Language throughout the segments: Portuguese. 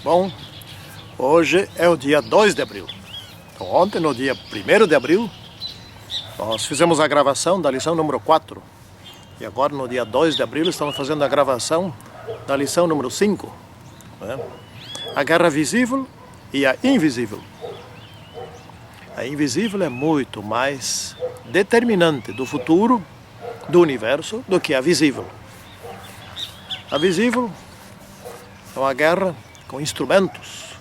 Bom, hoje é o dia 2 de abril. Então, ontem, no dia 1º de abril, nós fizemos a gravação da lição número 4. E agora, no dia 2 de abril, estamos fazendo a gravação da lição número 5. Né? A guerra visível e a invisível. A invisível é muito mais determinante do futuro do universo do que a visível. A visível é uma guerra com instrumentos,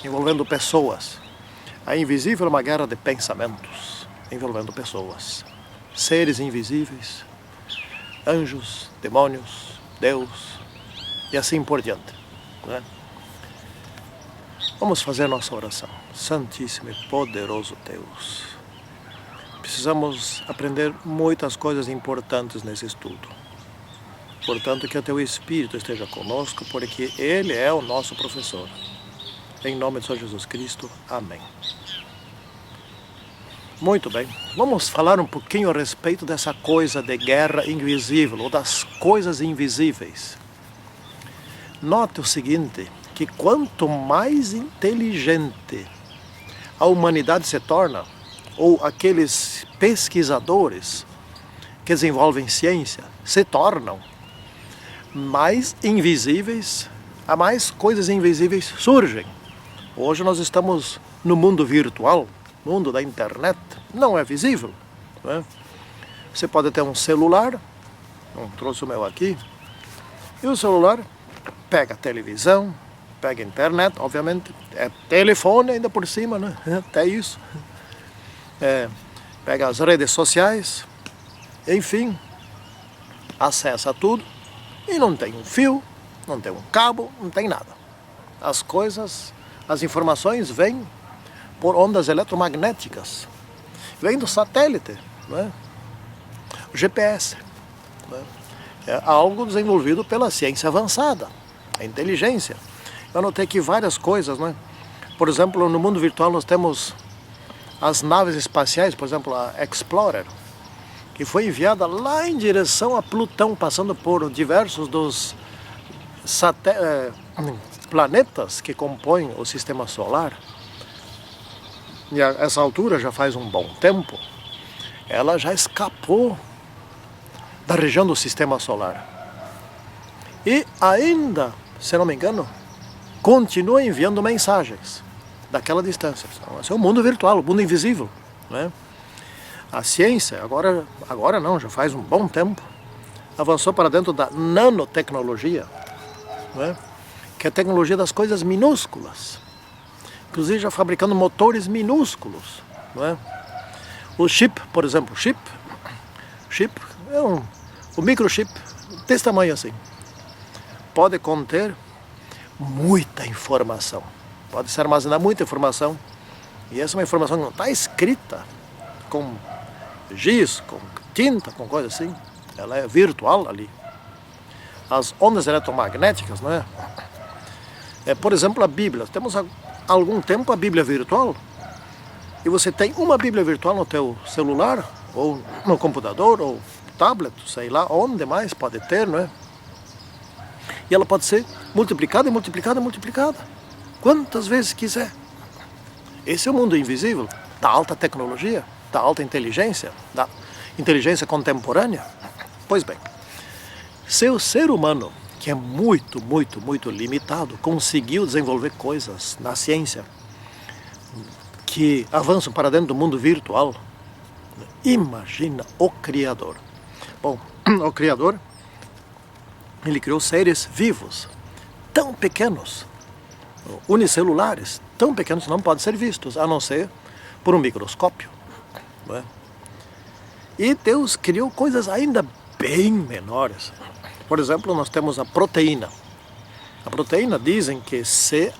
envolvendo pessoas. A invisível é uma guerra de pensamentos, envolvendo pessoas. Seres invisíveis, anjos, demônios, Deus e assim por diante. Né? Vamos fazer nossa oração. Santíssimo e poderoso Deus. Precisamos aprender muitas coisas importantes nesse estudo. Portanto, que o Teu Espírito esteja conosco, porque Ele é o nosso professor. Em nome de Senhor Jesus Cristo. Amém. Muito bem. Vamos falar um pouquinho a respeito dessa coisa de guerra invisível, ou das coisas invisíveis. Note o seguinte, que quanto mais inteligente a humanidade se torna, ou aqueles pesquisadores que desenvolvem ciência se tornam, mais invisíveis, a mais coisas invisíveis surgem. Hoje nós estamos no mundo virtual, mundo da internet, não é visível. Não é? Você pode ter um celular, não trouxe o meu aqui, e o celular pega a televisão, pega a internet, obviamente, é telefone ainda por cima, né? Até isso. Pega as redes sociais, enfim, acessa tudo e não tem um fio, não tem um cabo, não tem nada. As coisas, as informações vêm por ondas eletromagnéticas, vêm do satélite, né? O GPS, né? É algo desenvolvido pela ciência avançada, a inteligência. Eu notei aqui várias coisas, né? Por exemplo, no mundo virtual nós temos as naves espaciais, por exemplo, a Explorer, que foi enviada lá em direção a Plutão, passando por diversos dos planetas que compõem o sistema solar. E a essa altura, já faz um bom tempo, ela já escapou da região do sistema solar. E ainda, se não me engano, continua enviando mensagens daquela distância. Então, esse é o mundo virtual, o mundo invisível, né? A ciência, agora não, já faz um bom tempo, avançou para dentro da nanotecnologia, né? Que é a tecnologia das coisas minúsculas, inclusive já fabricando motores minúsculos, né? O chip, por exemplo, chip é o microchip desse tamanho assim, pode conter muita informação, pode se armazenar muita informação, e essa é uma informação que não está escrita com giz, com tinta, com coisa assim, ela é virtual ali. As ondas eletromagnéticas, não é? Por exemplo, a Bíblia. Temos há algum tempo a Bíblia virtual, e você tem uma Bíblia virtual no teu celular, ou no computador, ou tablet, sei lá, onde mais pode ter, não é? E ela pode ser multiplicada e multiplicada e multiplicada, quantas vezes quiser. Esse é o mundo invisível, da alta tecnologia, da alta inteligência, da inteligência contemporânea. Pois bem, se o ser humano, que é muito, muito, muito limitado, conseguiu desenvolver coisas na ciência que avançam para dentro do mundo virtual, imagina o Criador. Bom, o Criador, ele criou seres vivos, tão pequenos, unicelulares, tão pequenos que não podem ser vistos, a não ser por um microscópio. Não é? E Deus criou coisas ainda bem menores. Por exemplo, nós temos a proteína. A proteína, dizem que se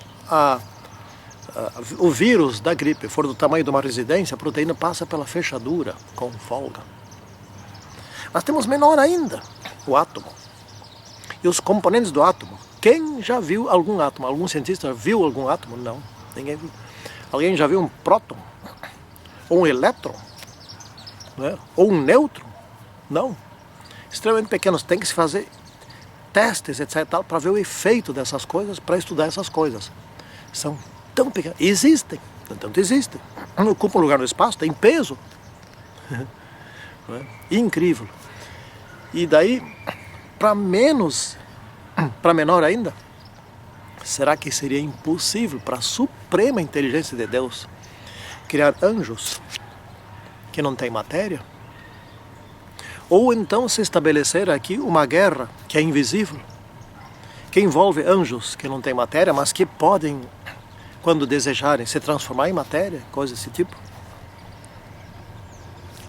o vírus da gripe for do tamanho de uma residência, a proteína passa pela fechadura com folga. Nós temos menor ainda, o átomo. E os componentes do átomo. Quem já viu algum átomo? Algum cientista viu algum átomo? Não, ninguém viu. Alguém já viu um próton? Ou um elétron? Não é? Ou um nêutron? Não. Extremamente pequenos. Tem que se fazer testes, etc, para ver o efeito dessas coisas, para estudar essas coisas. São tão pequenas, existem, tanto existem, não ocupam lugar no espaço, tem peso. Incrível. E daí, para menor ainda, será que seria impossível para a suprema inteligência de Deus criar anjos que não têm matéria? Ou então se estabelecer aqui uma guerra que é invisível, que envolve anjos que não têm matéria, mas que podem, quando desejarem, se transformar em matéria, coisa desse tipo?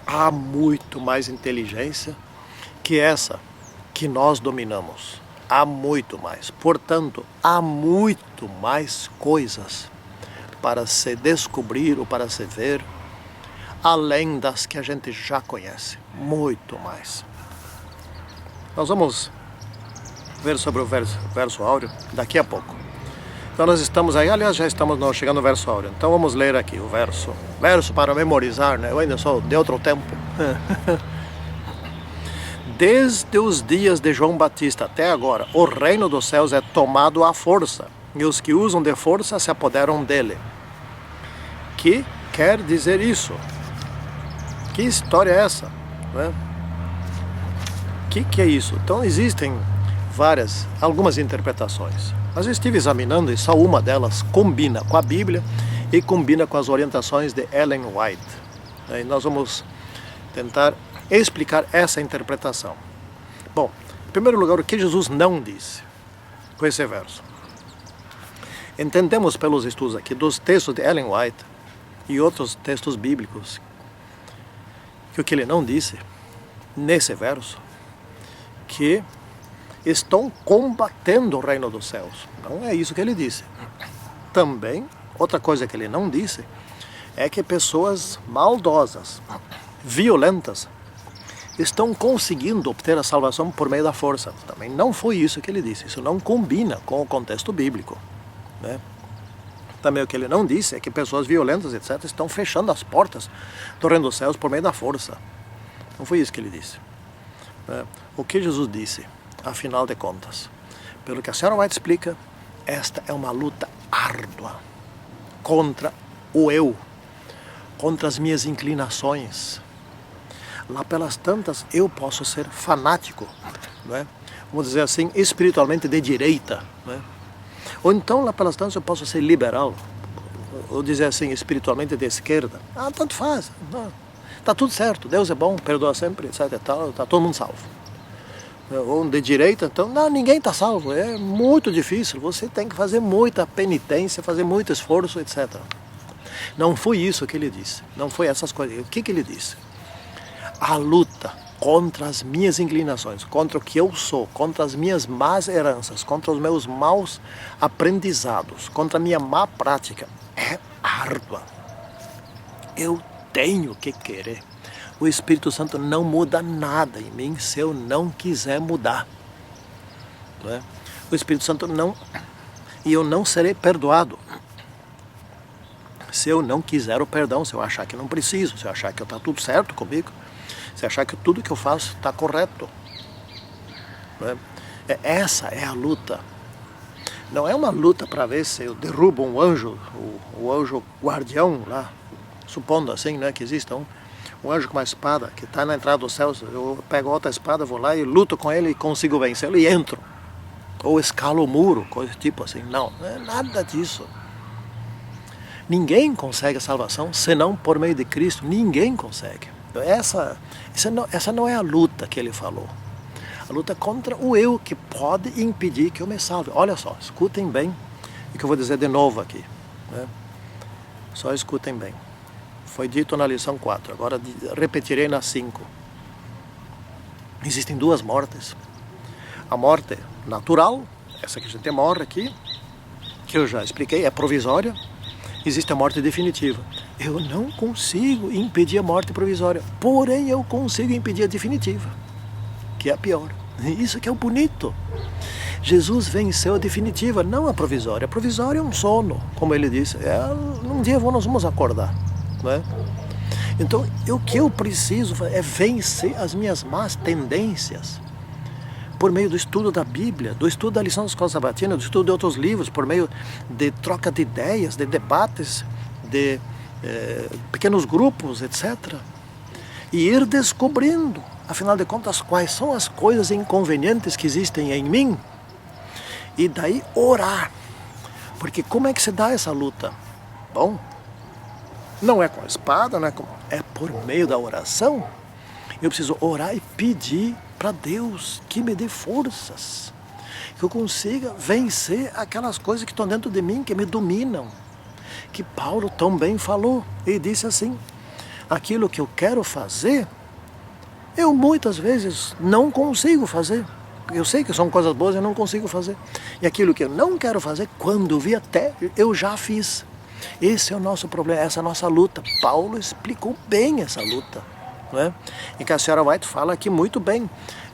Há muito mais inteligência que essa que nós dominamos. Há muito mais. Portanto, há muito mais coisas para se descobrir ou para se ver, além das que a gente já conhece. Muito mais. Nós vamos ver sobre o verso áureo daqui a pouco. Então nós estamos aí, aliás, já estamos chegando no verso áureo. Então vamos ler aqui o verso. Verso para memorizar, né? Eu ainda sou de outro tempo. Desde os dias de João Batista até agora, o reino dos céus é tomado à força, e os que usam de força se apoderam dele. Que quer dizer isso? Que história é essa? Que é isso? Então existem algumas interpretações. Mas eu estive examinando e só uma delas combina com a Bíblia e combina com as orientações de Ellen White. E nós vamos tentar explicar essa interpretação. Bom, em primeiro lugar, o que Jesus não disse com esse verso? Entendemos pelos estudos aqui dos textos de Ellen White e outros textos bíblicos que o que ele não disse nesse verso, que estão combatendo o reino dos céus. Não é isso que ele disse. Também, outra coisa que ele não disse é que pessoas maldosas, violentas, estão conseguindo obter a salvação por meio da força. Também não foi isso que ele disse. Isso não combina com o contexto bíblico, né? Também o que ele não disse é que pessoas violentas, etc., estão fechando as portas do reino dos céus por meio da força. Não foi isso que ele disse. O que Jesus disse, afinal de contas, pelo que a senhora White explica, esta é uma luta árdua contra o eu, contra as minhas inclinações. Lá pelas tantas eu posso ser fanático, né? Vamos dizer assim, espiritualmente de direita, né? Ou então lá pelas tantas eu posso ser liberal, ou dizer assim, espiritualmente de esquerda. Tanto faz, está tudo certo, Deus é bom, perdoa sempre, etc. Está todo mundo salvo. Ou de direita, então, não, ninguém está salvo, é muito difícil, você tem que fazer muita penitência, fazer muito esforço, etc. Não foi isso que ele disse, não foi essas coisas. O que ele disse? A luta contra as minhas inclinações, contra o que eu sou, contra as minhas más heranças, contra os meus maus aprendizados, contra a minha má prática, é árdua. Eu tenho que querer. O Espírito Santo não muda nada em mim se eu não quiser mudar. Não é? O Espírito Santo não... E eu não serei perdoado se eu não quiser o perdão, se eu achar que não preciso, se eu achar que está tudo certo comigo, se eu achar que tudo que eu faço está correto. Não é? Essa é a luta. Não é uma luta para ver se eu derrubo um anjo, o anjo guardião lá, supondo assim, né, que exista um anjo com uma espada que está na entrada dos céus. Eu pego outra espada, vou lá e luto com ele e consigo vencê-lo e entro. Ou escalo o muro, coisa tipo assim. Não é nada disso. Ninguém consegue a salvação senão por meio de Cristo. Ninguém consegue. Essa não é a luta que ele falou. A luta é contra o eu que pode impedir que eu me salve. Olha só, escutem bem o que eu vou dizer de novo aqui, né? Só escutem bem. Foi dito na lição 4, agora repetirei na 5. Existem duas mortes. A morte natural, essa que a gente morre aqui, que eu já expliquei, é provisória. Existe a morte definitiva. Eu não consigo impedir a morte provisória, porém eu consigo impedir a definitiva, que é a pior. Isso que é o bonito. Jesus venceu a definitiva, não a provisória. A provisória é um sono, como ele disse. Um dia nós vamos acordar, não é? Então, o que eu preciso é vencer as minhas más tendências. por meio do estudo da Bíblia, do estudo da lição da escola sabatina, do estudo de outros livros, por meio de troca de ideias, de debates, de pequenos grupos, etc. E ir descobrindo, afinal de contas, quais são as coisas inconvenientes que existem em mim. E daí orar. Porque como é que se dá essa luta? Bom, não é com a espada, é por meio da oração. Eu preciso orar e pedir para Deus que me dê forças, que eu consiga vencer aquelas coisas que estão dentro de mim, que me dominam. Que Paulo também falou, ele disse assim: aquilo que eu quero fazer, eu muitas vezes não consigo fazer. Eu sei que são coisas boas, eu não consigo fazer. E aquilo que eu não quero fazer, quando vi até, eu já fiz. Esse é o nosso problema, essa é a nossa luta. Paulo explicou bem essa luta, não é? E que a senhora White fala aqui muito bem.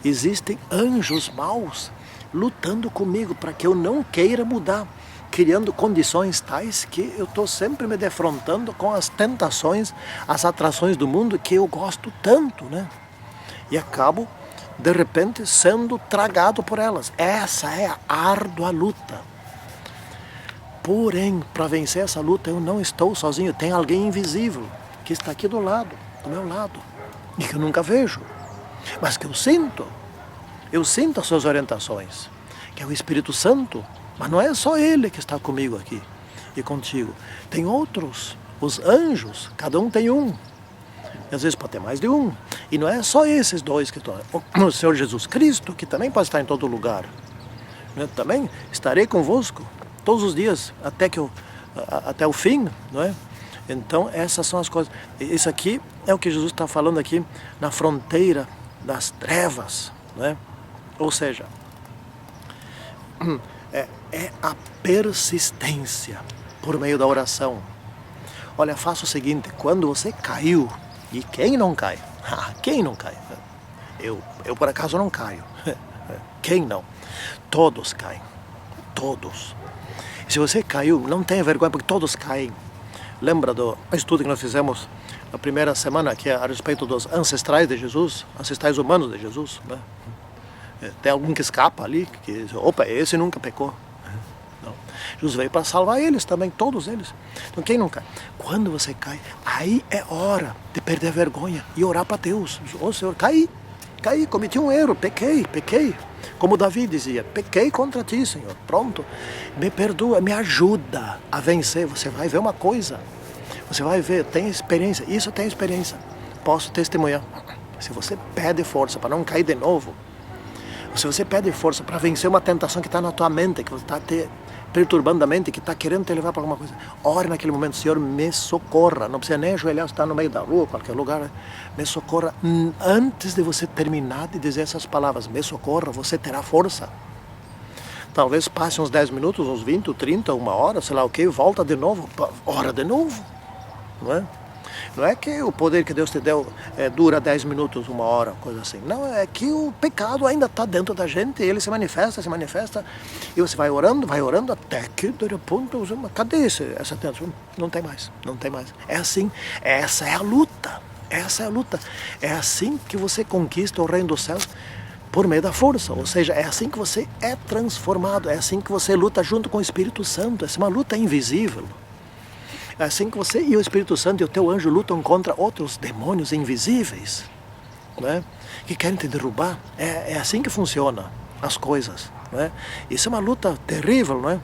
Existem anjos maus lutando comigo para que eu não queira mudar, criando condições tais que eu estou sempre me defrontando com as tentações, as atrações do mundo que eu gosto tanto, né? E acabo, de repente, sendo tragado por elas. Essa é a árdua luta. Porém, para vencer essa luta, eu não estou sozinho. Tem alguém invisível que está aqui do meu lado, e que eu nunca vejo, mas que eu sinto. Eu sinto as suas orientações, que é o Espírito Santo. Mas não é só Ele que está comigo aqui e contigo. Tem outros, os anjos, cada um tem um. E às vezes pode ter mais de um. E não é só esses dois que estão. O Senhor Jesus Cristo, que também pode estar em todo lugar. Eu também estarei convosco todos os dias, até o fim, não é? Então essas são as coisas. Isso aqui é o que Jesus está falando aqui na fronteira das trevas, não é? Ou seja, é a persistência por meio da oração. Olha, faça o seguinte: quando você caiu, e quem não cai? Quem não cai? Eu por acaso não caio. Quem não? Todos caem. Todos. Se você caiu, não tenha vergonha, porque todos caem. Lembra do estudo que nós fizemos na primeira semana, que é a respeito dos ancestrais de Jesus, ancestrais humanos de Jesus, né? Tem algum que escapa ali, que diz: opa, esse nunca pecou. Não. Jesus veio para salvar eles também, todos eles. Então quem não cai? Quando você cai, aí é hora de perder a vergonha e orar para Deus. Ô Senhor, caí, cometi um erro, pequei. Como Davi dizia: pequei contra ti, Senhor. Pronto, me perdoa, me ajuda a vencer. Você vai ver uma coisa, você vai ver, tem experiência, isso tem experiência. Posso testemunhar. Se você pede força para não cair de novo, se você pede força para vencer uma tentação que está na tua mente, que está te perturbando a mente, que está querendo te levar para alguma coisa, ore naquele momento: Senhor, me socorra. Não precisa nem ajoelhar, está no meio da rua, qualquer lugar, me socorra. Antes de você terminar de dizer essas palavras, me socorra, você terá força. Talvez passe uns 10 minutos, uns 20, 30, uma hora, sei lá o que, volta de novo, ora de novo, não é? Não é que o poder que Deus te deu dura 10 minutos, uma hora, coisa assim. Não, é que o pecado ainda está dentro da gente, ele se manifesta, e você vai orando, até que, de ponto, cadê essa tentação? Não tem mais. É assim, essa é a luta. É assim que você conquista o reino dos céus, por meio da força. Ou seja, é assim que você é transformado, é assim que você luta junto com o Espírito Santo. Essa é uma luta invisível. É assim que você e o Espírito Santo e o teu anjo lutam contra outros demônios invisíveis, né, que querem te derrubar. É assim que funciona as coisas, né? Isso é uma luta terrível, não é?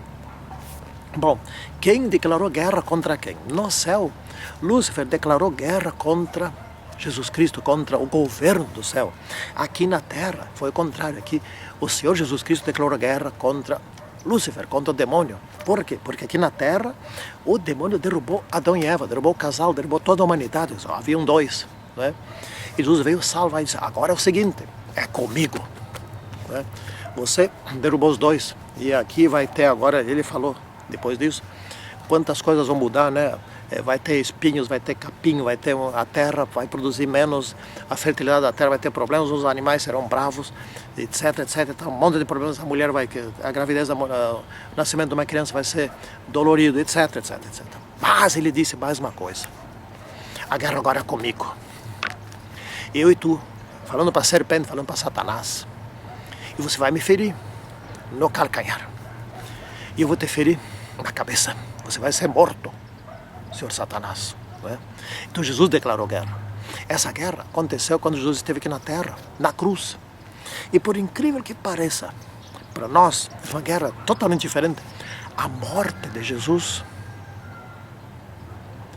Bom, quem declarou guerra contra quem? No céu, Lúcifer declarou guerra contra Jesus Cristo, contra o governo do céu. Aqui na terra foi o contrário. Aqui o Senhor Jesus Cristo declarou guerra contra Lúcifer, contra o demônio. Por quê? Porque aqui na terra o demônio derrubou Adão e Eva, derrubou o casal, derrubou toda a humanidade. Só haviam dois, né? E Jesus veio salvar e disse: agora é o seguinte, é comigo, né? Você derrubou os dois e aqui vai ter agora, ele falou depois disso, quantas coisas vão mudar, né? Vai ter espinhos, vai ter capim, vai ter a terra vai produzir menos, a fertilidade da terra vai ter problemas, os animais serão bravos, etc, etc. Então, um monte de problemas, a gravidez, o nascimento de uma criança vai ser dolorido, etc, etc, etc. Mas ele disse mais uma coisa: a guerra agora é comigo. Eu e tu, falando para a serpente, falando para Satanás. E você vai me ferir no calcanhar. E eu vou te ferir na cabeça. Você vai ser morto, senhor Satanás. Não é? Então Jesus declarou guerra. Essa guerra aconteceu quando Jesus esteve aqui na terra, na cruz. E por incrível que pareça, para nós, é uma guerra totalmente diferente. A morte de Jesus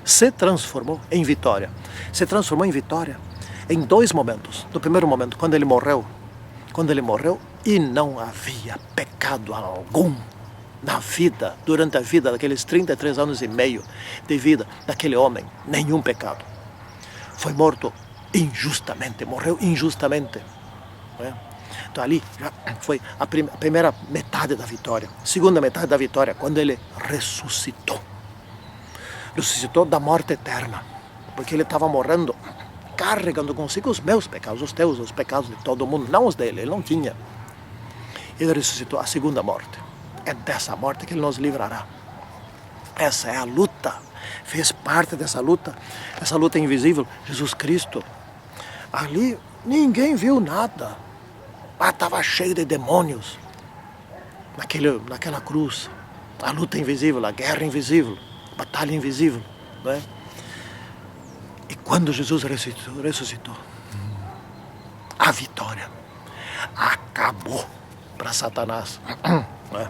se transformou em vitória. Se transformou em vitória em dois momentos. No primeiro momento, quando ele morreu e não havia pecado algum na vida, durante a vida daqueles 33 anos e meio de vida daquele homem, nenhum pecado. Foi morto injustamente, morreu injustamente. Não é? Então ali já foi a primeira metade da vitória. Segunda metade da vitória, quando ele ressuscitou. Ressuscitou da morte eterna, porque ele estava morrendo, carregando consigo os meus pecados, os teus, os pecados de todo mundo, não os dele, ele não tinha. Ele ressuscitou a segunda morte. É dessa morte que ele nos livrará. Essa é a luta, fez parte dessa luta invisível, Jesus Cristo. Ali ninguém viu nada. Estava cheio de demônios naquela cruz. A luta invisível, a guerra invisível, a batalha invisível. Não é? E quando Jesus ressuscitou, a vitória acabou para Satanás. Não é?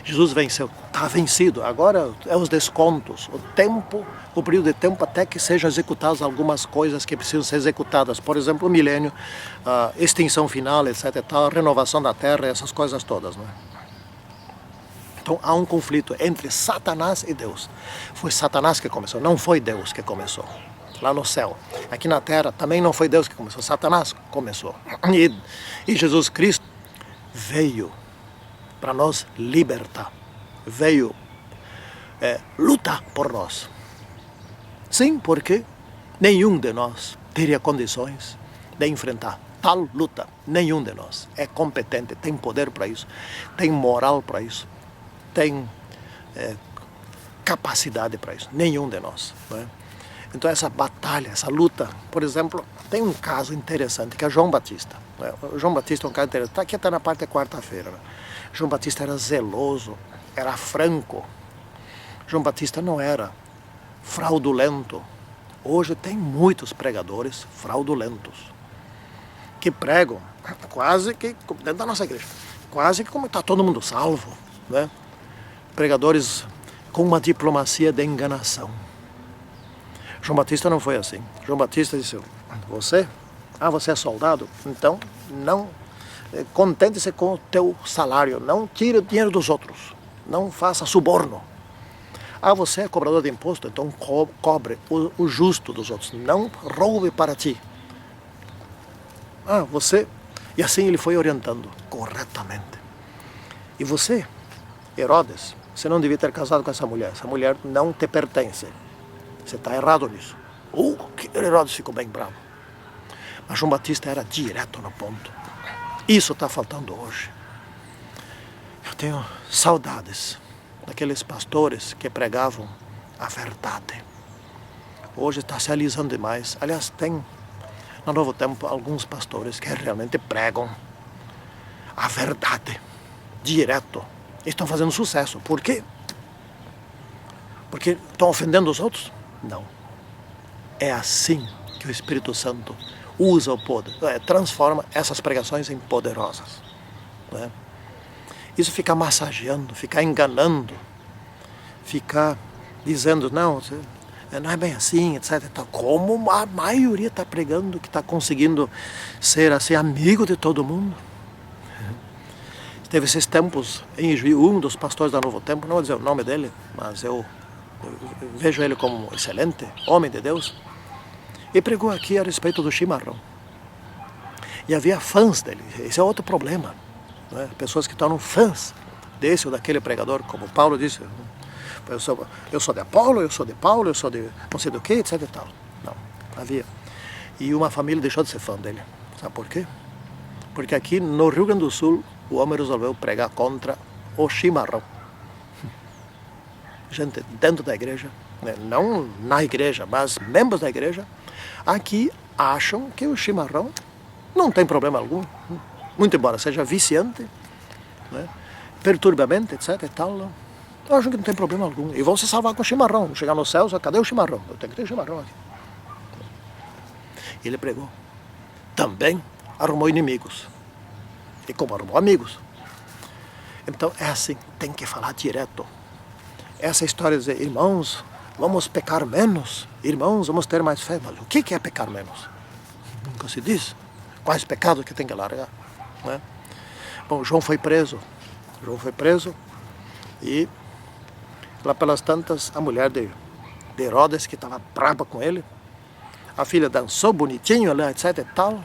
Jesus venceu, está vencido. Agora é os descontos, o período de tempo até que sejam executadas algumas coisas que precisam ser executadas. Por exemplo, o milênio, a extinção final, etc. A renovação da terra, essas coisas todas. Não é? Então há um conflito entre Satanás e Deus. Foi Satanás que começou, não foi Deus que começou. Lá no céu. Aqui na terra também não foi Deus que começou, Satanás começou. E Jesus Cristo veio para nos libertar, veio lutar por nós. Sim, porque nenhum de nós teria condições de enfrentar tal luta. Nenhum de nós é competente, tem poder para isso, tem moral para isso, tem capacidade para isso. Nenhum de nós. Não é? Então essa batalha, essa luta, por exemplo, tem um caso interessante que é João Batista. Não é? O João Batista é um caso interessante, está aqui até na parte da quarta-feira. Né? João Batista era zeloso, era franco. João Batista não era fraudulento. Hoje tem muitos pregadores fraudulentos que pregam quase que dentro da nossa igreja, quase que como está todo mundo salvo, né? Pregadores com uma diplomacia de enganação. João Batista não foi assim. João Batista disse: você é soldado? Então não contente-se com o teu salário, não tire o dinheiro dos outros, não faça suborno. Você é cobrador de imposto, então cobre o justo dos outros, não roube para ti. Você... E assim ele foi orientando corretamente. E você, Herodes, você não devia ter casado com essa mulher não te pertence. Você está errado nisso. Que Herodes ficou bem bravo. Mas João Batista era direto no ponto. Isso está faltando hoje. Eu tenho saudades daqueles pastores que pregavam a verdade. Hoje está se alisando demais. Aliás, tem no Novo Tempo alguns pastores que realmente pregam a verdade direto. Estão fazendo sucesso. Por quê? Porque estão ofendendo os outros? Não. É assim que o Espírito Santo usa o poder, transforma essas pregações em poderosas. Né? Isso fica massageando, ficar enganando, ficar dizendo, não é bem assim, etc. Como a maioria está pregando, que está conseguindo ser assim, amigo de todo mundo. Teve esses tempos em Juiz, um dos pastores da Novo Tempo, não vou dizer o nome dele, mas eu vejo ele como um excelente homem de Deus, e pregou aqui a respeito do chimarrão. E havia fãs dele. Esse é outro problema. Né? Pessoas que tornam fãs desse ou daquele pregador, como Paulo disse. Eu sou de Apolo, eu sou de Paulo, eu sou de não sei do que, etc. E tal. Não, havia. E uma família deixou de ser fã dele. Sabe por quê? Porque aqui no Rio Grande do Sul, o homem resolveu pregar contra o chimarrão. Gente dentro da igreja, né? Não na igreja, mas membros da igreja, aqui acham que o chimarrão não tem problema algum. muito embora seja viciante, né, perturbamente, etc. e tal, eu acho que não tem problema algum. E vão se salvar com chimarrão. Chegar no céu, cadê o chimarrão? Eu tenho que ter chimarrão aqui. E ele pregou. Também arrumou inimigos. E como arrumou amigos. Então é assim, tem que falar direto. Essa história de dizer, irmãos, vamos pecar menos. Irmãos, vamos ter mais fé. Mas o que é pecar menos? Nunca se diz. Quais pecados que tem que largar? Né? Bom, João foi preso. E lá pelas tantas, a mulher de Herodes, que estava brava com ele, a filha dançou bonitinho, etc e tal.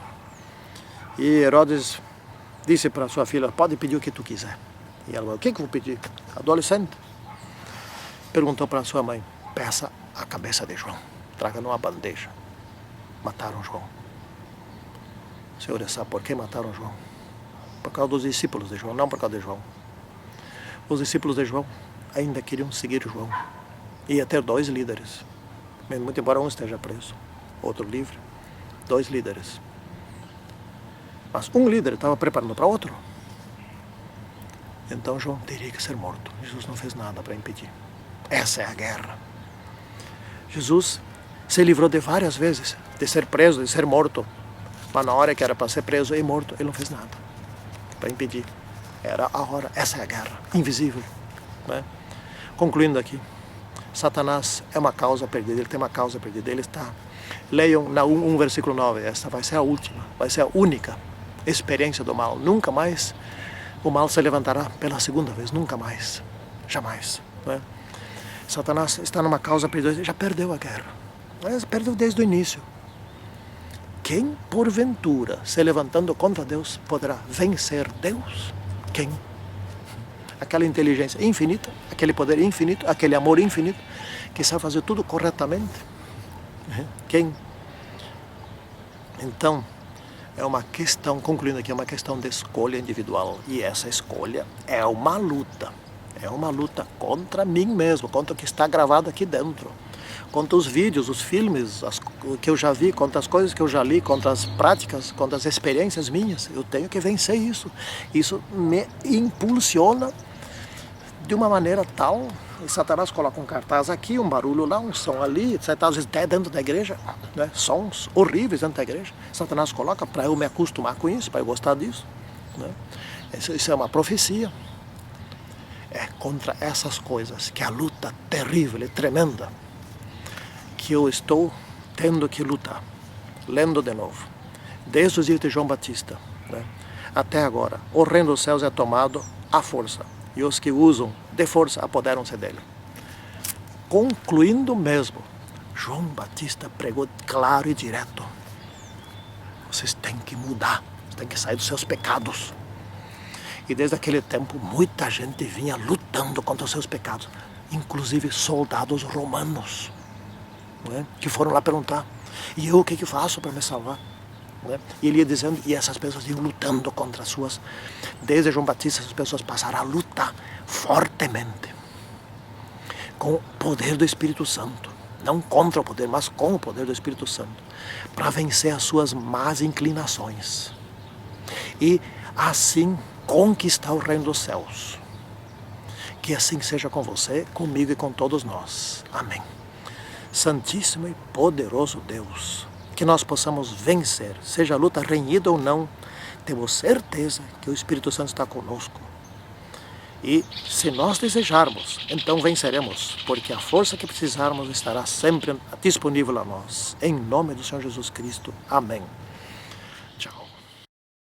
E Herodes disse para sua filha, pode pedir o que tu quiser. E ela falou, o que eu vou pedir? Adolescente. Perguntou para sua mãe, peça a cabeça de João, traga numa bandeja. Mataram João. Senhores, sabe por que mataram João? Por causa dos discípulos de João, não por causa de João. Os discípulos de João ainda queriam seguir João. Ia ter 2 líderes. Muito embora um esteja preso, outro livre. 2 líderes. Mas um líder estava preparando para outro. Então João teria que ser morto. Jesus não fez nada para impedir. Essa é a guerra. Jesus se livrou de várias vezes de ser preso, de ser morto. Mas na hora que era para ser preso e morto, ele não fez nada para impedir. Era a hora. Essa é a guerra. Invisível. Né? Concluindo aqui. Satanás é uma causa perdida. Ele tem uma causa perdida. Ele está... Leiam na 1 versículo 9. Esta vai ser a última. Vai ser a única experiência do mal. Nunca mais o mal se levantará pela segunda vez. Nunca mais. Jamais. Né? Satanás está numa causa perdida. Ele já perdeu a guerra. Mas perdeu desde o início. Quem, porventura, se levantando contra Deus, poderá vencer Deus? Quem? Aquela inteligência infinita, aquele poder infinito, aquele amor infinito, que sabe fazer tudo corretamente. Quem? Então, é uma questão, concluindo aqui, é uma questão de escolha individual. E essa escolha é uma luta. É uma luta contra mim mesmo, contra o que está gravado aqui dentro. Contra os vídeos, os filmes, o que eu já vi, contra as coisas que eu já li, contra as práticas, contra as experiências minhas. Eu tenho que vencer isso. Isso me impulsiona de uma maneira tal. E Satanás coloca um cartaz aqui, um barulho lá, um som ali, etc. Às vezes até dentro da igreja, né? Sons horríveis dentro da igreja. Satanás coloca para eu me acostumar com isso, para eu gostar disso. Né? Isso é uma profecia. É contra essas coisas que a luta terrível e tremenda que eu estou tendo que lutar. Lendo de novo. Desde os dias de João Batista, né, até agora, o reino dos céus é tomado à força. E os que usam de força apoderam-se dele. Concluindo mesmo, João Batista pregou claro e direto. Vocês têm que mudar. Vocês têm que sair dos seus pecados. E desde aquele tempo, muita gente vinha lutando contra os seus pecados. Inclusive soldados romanos. Né, que foram lá perguntar, e eu o que faço para me salvar? Né? E ele ia dizendo, e essas pessoas iam lutando contra as suas. Desde João Batista, essas pessoas passaram a lutar fortemente com o poder do Espírito Santo, não contra o poder, mas com o poder do Espírito Santo, para vencer as suas más inclinações e assim conquistar o reino dos céus. Que assim seja com você, comigo e com todos nós. Amém. Santíssimo e poderoso Deus, que nós possamos vencer, seja a luta renhida ou não, temos certeza que o Espírito Santo está conosco. E se nós desejarmos, então venceremos, porque a força que precisarmos estará sempre disponível a nós. Em nome do Senhor Jesus Cristo. Amém.